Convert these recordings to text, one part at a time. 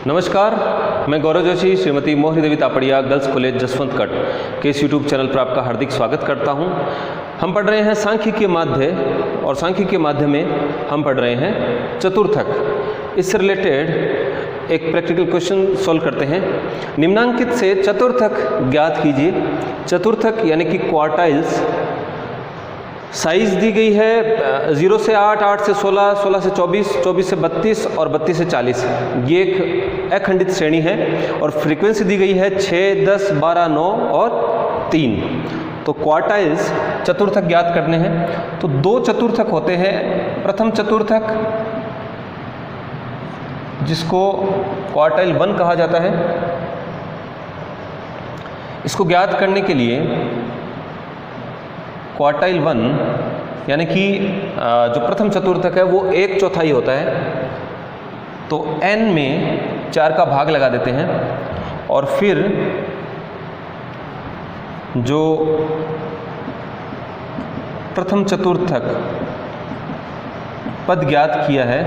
नमस्कार, मैं गौरव जोशी श्रीमती मोहिनी देवी Tapadia girls college Jaswantgarh के इस यूट्यूब चैनल पर आपका हार्दिक स्वागत करता हूं। हम पढ़ रहे हैं सांख्यिकीय माध्य और सांख्यिकीय माध्य में हम पढ़ रहे हैं चतुर्थक। इससे रिलेटेड एक प्रैक्टिकल क्वेश्चन सॉल्व करते हैं। निम्नांकित से चतुर्थक ज्ञात कीजिए। चतुर्थक यानी कि क्वार्टाइल्स, साइज दी गई है 0 से 8, 8 से 16, 16 से 24, 24 से 32 और 32 से 40। ये एक अखंडित श्रेणी है और फ्रीक्वेंसी दी गई है 6, 10, 12, 9 और 3। तो क्वार्टाइल्स चतुर्थक ज्ञात करने हैं। तो दो चतुर्थक होते हैं। प्रथम चतुर्थक जिसको क्वार्टाइल 1 कहा जाता है, इसको ज्ञात करने के लिए क्वार्टाइल 1 यानी कि जो प्रथम चतुर्थक है वो 1/4 होता है। तो n में 4 का भाग लगा देते हैं और फिर जो प्रथम चतुर्थक पद ज्ञात किया है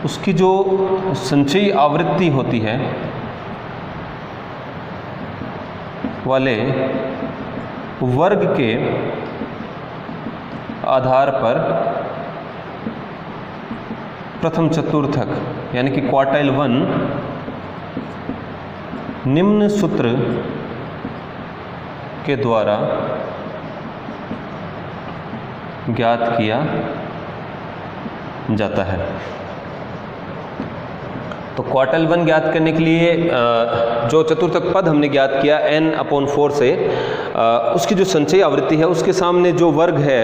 उसकी जो संचयी आवृत्ति होती है वाले वर्ग के आधार पर प्रथम चतुर्थक यानी कि क्वार्टाइल 1 निम्न सूत्र के द्वारा ज्ञात किया जाता है। तो क्वार्टाइल 1 ज्ञात करने के लिए जो चतुर्थक पद हमने ज्ञात किया n/4 से, उसकी जो संचयी आवृत्ति है उसके सामने जो वर्ग है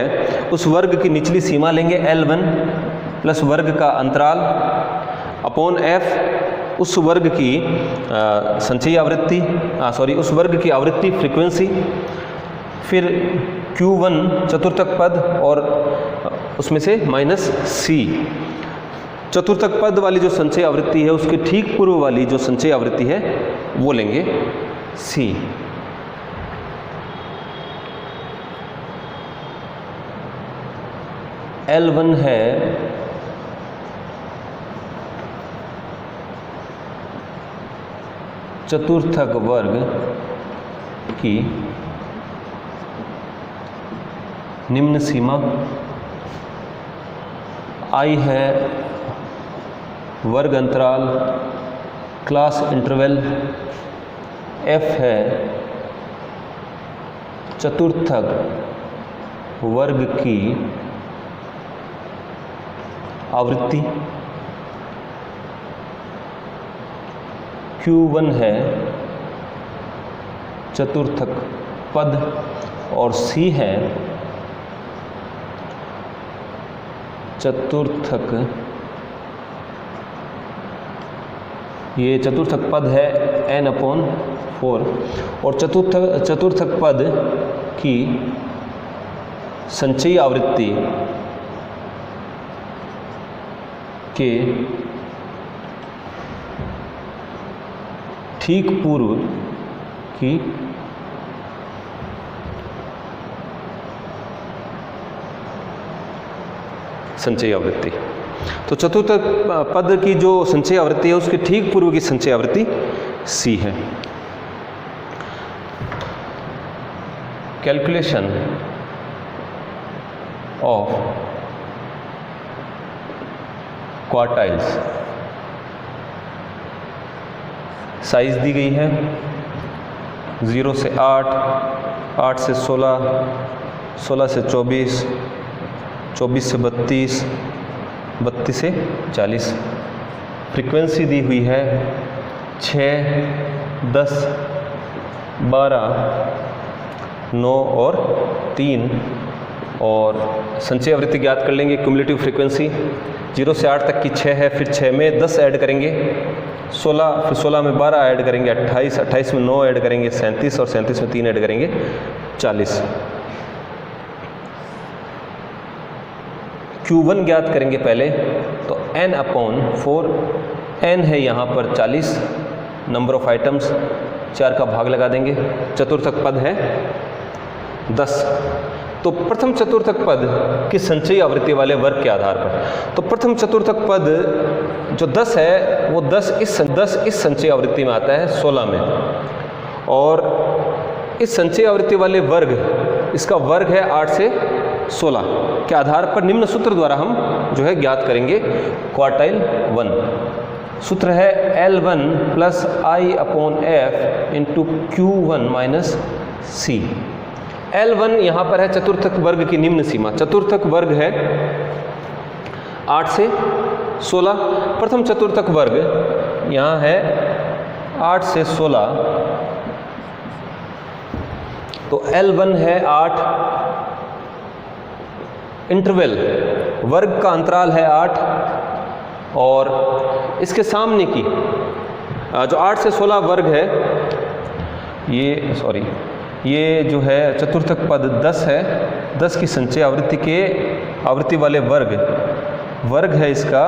उस वर्ग की निचली सीमा लेंगे L1 प्लस वर्ग का अंतराल अपॉन f उस वर्ग की संचयी आवृत्ति उस वर्ग की आवृत्ति फ्रीक्वेंसी, फिर Q1 चतुर्थक पद और उसमें से माइनस C। चतुर्थक पद वाली जो संचयी आवृत्ति है उसके ठीक पूर्व वाली जो संचयी आवृत्ति है वो लेंगे C। L1 है चतुर्थक वर्ग की निम्न सीमा, I है वर्ग अंतराल क्लास इंटरवल, F है चतुर्थक वर्ग की आवृत्ति, Q1 है चतुर्थक पद और C है ये चतुर्थक पद है n/4 और चतुर्थक पद की संचयी आवृत्ति के ठीक पूर्व की संचयी आवृत्ति। तो चतुर्थक पद की जो संचयी आवृत्ति है उसके ठीक पूर्व की संचयी आवृत्ति C है। कैलकुलेशन ऑफ क्वार्टाइल्स, साइज दी गई है 0 से 8, 8 से 16, 16 से 24, 24 से 32, 32 से 40। फ्रीक्वेंसी दी हुई है 6, 10, 12, 9 और 3 और संचयी आवृत्ति ज्ञात कर लेंगे। क्यूमुलेटिव फ्रीक्वेंसी 0 से 8 तक की 6 है, फिर 6 में 10 ऐड करेंगे 16, फिर 16 में 12 ऐड करेंगे 28, 28 में 9 ऐड करेंगे 37 और 37 में 3 ऐड करेंगे 40। Q1 ज्ञात करेंगे पहले, तो n/4, n है यहाँ पर 40, नंबर ऑफ आइटम्स, 4 का भाग लगा देंगे, चतुर्थक पद है 10। तो प्रथम चतुर्थक पद की संचयी आवृत्ति वाले वर्ग के आधार पर, तो प्रथम चतुर्थक पद जो 10 है वो 10 इस संचयी आवृत्ति में आता है 16 में, और इस संचयी आवृत्ति वाले वर्ग, इसका वर्ग है 8 से 16 के आधार पर निम्न सूत्र द्वारा हम जो है ज्ञात करेंगे क्वार्टाइल 1। सूत्र है L1 plus I upon F into Q1 minus C। L1 यहाँ पर है चतुर्थक वर्ग की निम्न सीमा, चतुर्थक वर्ग है 8 से 16, प्रथम चतुर्थक वर्ग यहाँ है 8 से 16, तो L1 है 8, इंटरवल वर्ग का अंतराल है 8, और इसके सामने की जो 8 से 16 वर्ग है, ये जो है चतुर्थक पद 10 है, 10 की संचयी आवृत्ति के आवृत्ति वाले वर्ग है इसका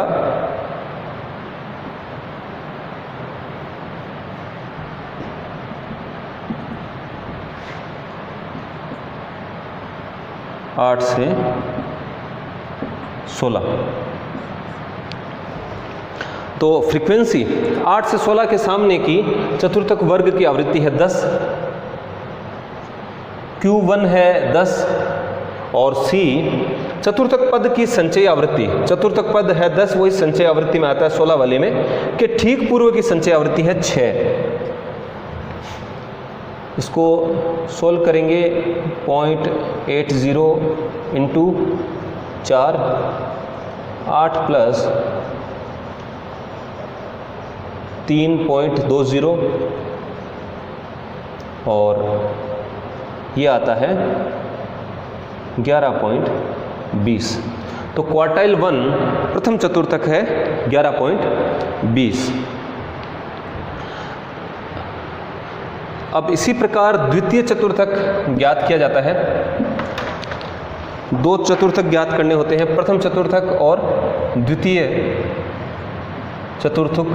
8 से 16। तो फ्रीक्वेंसी 8 से 16 के सामने की चतुर्थक वर्ग की आवृत्ति है 10, Q1 है 10, और C चतुर्थक पद की संचयी आवृत्ति, चतुर्थक पद है 10, वही संचयी आवृत्ति में आता है 16 वाले में, के ठीक पूर्व की संचयी आवृत्ति है 6। इसको सोल्व करेंगे 0.80 इंटू 4, 8 प्लस 3.20, और ये आता है 11.20। तो क्वार्टाइल 1 प्रथम चतुर्थक है 11.20। अब इसी प्रकार द्वितीय चतुर्थक ज्ञात किया जाता है। दो चतुर्थक ज्ञात करने होते हैं, प्रथम चतुर्थक और द्वितीय चतुर्थक।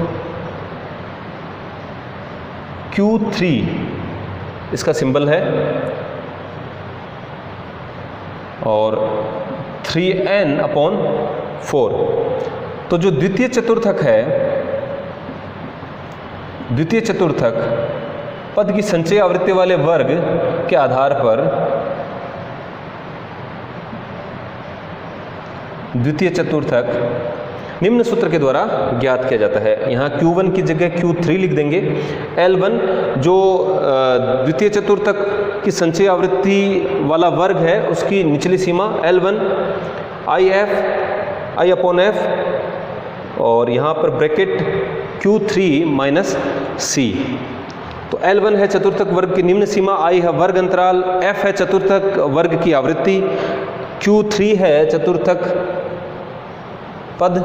Q3 इसका सिंबल है, और 3n अपॉन 4। तो जो द्वितीय चतुर्थक है, द्वितीय चतुर्थक पद की संचयी आवृत्ति वाले वर्ग के आधार पर द्वितीय चतुर्थक निम्न सूत्र के द्वारा ज्ञात किया जाता है। यहाँ Q1 की जगह Q3 लिख देंगे। L1 जो द्वितीय चतुर्थक की संचयी आवृत्ति वाला वर्ग है, उसकी निचली सीमा L1 I अपॉन F, और यहाँ पर ब्रैकेट Q3 माइनस C। तो L1 है चतुर्थक वर्ग की निम्न सीमा, I है वर्ग अंतराल, F है चतुर्थक वर्ग की आवृत्ति, Q3 है चतुर्थक पद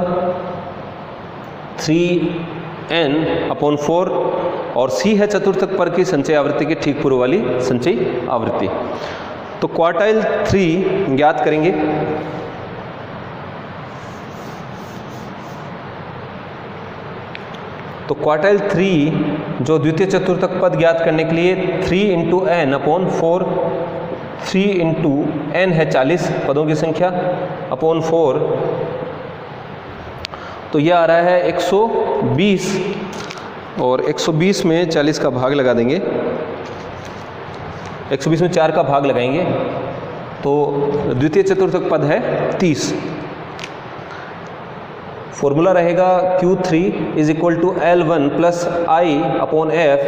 3n अपॉन 4, और C है चतुर्थक पद की संचयी आवृत्ति के ठीक पूर्व वाली संचयी आवृत्ति। तो क्वार्टाइल 3 ज्ञात करेंगे। तो क्वार्टाइल 3 जो द्वितीय चतुर्थक पद ज्ञात करने के लिए 3 into n upon 4, 3 into n है 40 पदों की संख्या अपॉन 4, तो यह आ रहा है 120, और 120 में 40 का भाग लगा देंगे, 120 में 4 का भाग लगाएंगे, तो द्वितीय चतुर्थक पद है 30। फॉर्मूला रहेगा Q3 is equal to L1 plus I upon F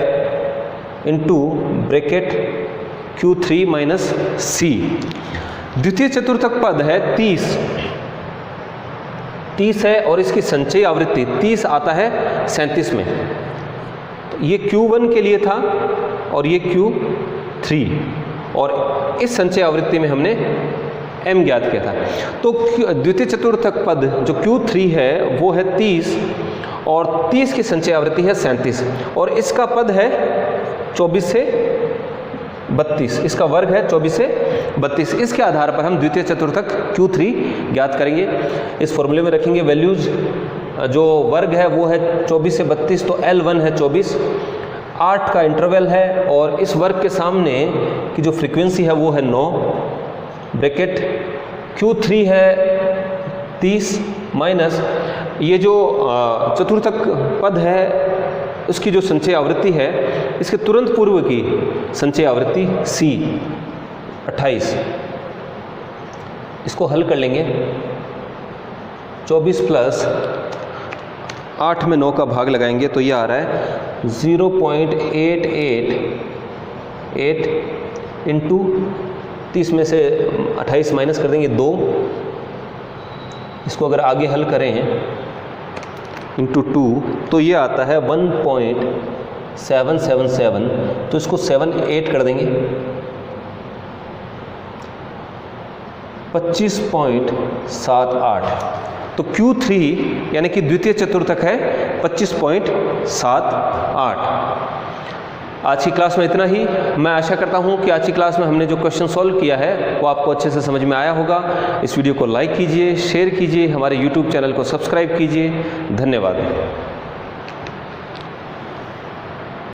into bracket Q3 minus C। द्वितीय चतुर्थक पद है 30 है, और इसकी संचयी आवृत्ति 30 आता है 37 में। तो ये Q1 के लिए था, और ये Q3, और इस संचयी आवृत्ति में हमने m ज्ञात किया था। तो द्वितीय चतुर्थक पद जो Q3 है वो है 30, और 30 की संचयी आवृत्ति है 37, और इसका पद है 24 से 32, इसका वर्ग है 24 से 32। इसके आधार पर हम द्वितीय चतुर्थक Q3 ज्ञात करेंगे। इस फॉर्मूले में रखेंगे वैल्यूज, जो वर्ग है वो है 24 से 32, तो L1 है 24, 8 का इंटरवल है, और इस वर्ग के सामने की जो फ्रीक्वेंसी है वो है 9, ब्रैकेट Q3 है 30 माइनस ये जो चतुर्थक पद है उसकी जो संचय आवृत्ति है, इसके तुरंत पूर्व की संचय आवृत्ति C 28, इसको हल कर लेंगे। 24 प्लस 8 में 9 का भाग लगाएंगे तो ये आ रहा है 0.888 इंटू 30 में से 28 माइनस कर देंगे 2, इसको अगर आगे हल करें इंटू 2 तो ये आता है 1.777, तो इसको 7 8 कर देंगे 25.78, तो Q3 यानी कि द्वितीय चतुर्थक है 25.78। आज की क्लास में इतना ही। मैं आशा करता हूं कि आज की क्लास में हमने जो क्वेश्चन सॉल्व किया है वो आपको अच्छे से समझ में आया होगा। इस वीडियो को लाइक कीजिए, शेयर कीजिए, हमारे YouTube चैनल को सब्सक्राइब कीजिए। धन्यवाद।